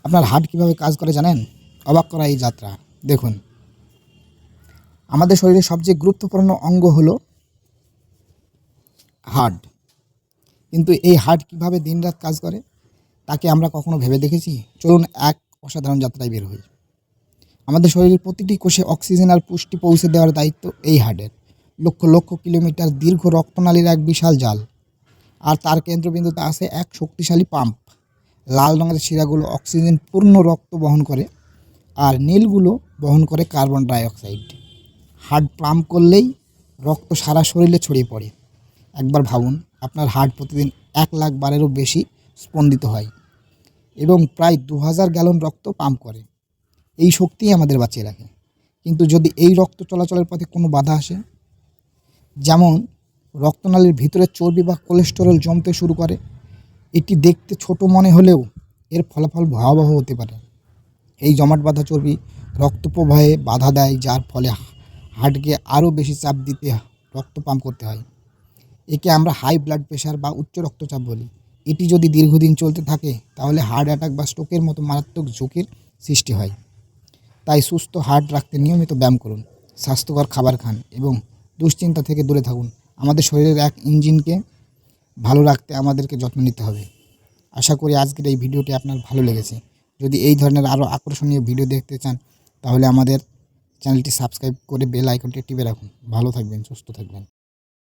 আপনার হার্ট কীভাবে কাজ করে জানেন? অবাক করা এই যাত্রা। দেখুন, আমাদের শরীরের সবচেয়ে গুরুত্বপূর্ণ অঙ্গ হলো হার্ট। কিন্তু এই হার্ট কীভাবে দিনরাত কাজ করে তাকে আমরা কখনো ভেবে দেখেছি? চলুন এক অসাধারণ যাত্রায় বের হই। আমাদের শরীরের প্রতিটি কোষে অক্সিজেন আর পুষ্টি পৌঁছে দেওয়ার দায়িত্ব এই হার্টের। লক্ষ লক্ষ কিলোমিটার দীর্ঘ রক্তনালীর এক বিশাল জাল, আর তার কেন্দ্রবিন্দুতে আছে এক শক্তিশালী পাম্প। লাল রঙের শিরাগুলো অক্সিজেন পূর্ণ রক্ত বহন করে, আর নীলগুলো বহন করে কার্বন ডাইঅক্সাইড। হার্ট পাম্প করলেই রক্ত সারা শরীরে ছড়িয়ে পড়ে। একবার ভাবুন, আপনার হার্ট প্রতিদিন 1,00,000 বারেরও বেশি স্পন্দিত হয় এবং প্রায় 2000 গ্যালন রক্ত পাম্প করে। এই শক্তিই আমাদের বাঁচিয়ে রাখে। কিন্তু যদি এই রক্ত চলাচলের পথে কোনো বাধা আসে, যেমন রক্তনালীর ভিতরে চর্বি বা কোলেস্টেরল জমতে শুরু করে, এটি দেখতে ছোট মনে হলেও এর ফলাফল ভয়াবহ হতে পারে। এই জমাট বাঁধা চর্বি রক্ত প্রবাহে বাধা দেয়, যার ফলে হার্টকে আরও বেশি চাপ দিতে রক্ত পাম্প করতে হয়। একে আমরা হাই ব্লাড প্রেশার বা উচ্চ রক্তচাপ বলি। এটি যদি দীর্ঘদিন চলতে থাকে তাহলে হার্ট অ্যাটাক বা স্ট্রোকের মতো মারাত্মক ঝুঁকির সৃষ্টি হয়। তাই সুস্থ হার্ট রাখতে নিয়মিত ব্যায়াম করুন, স্বাস্থ্যকর খাবার খান এবং দুশ্চিন্তা থেকে দূরে থাকুন। আমাদের শরীরের এক ইঞ্জিনকে ভালো রাখতে আমাদেরকে যত্ন নিতে হবে। আশা করি আজকের এই ভিডিওটি আপনার ভালো লেগেছে। যদি এই ধরনের আরও আকর্ষণীয় ভিডিও দেখতে চান তাহলে আমাদের চ্যানেলটি সাবস্ক্রাইব করে বেল আইকনটি টিপে রাখুন। ভালো থাকবেন, সুস্থ থাকবেন।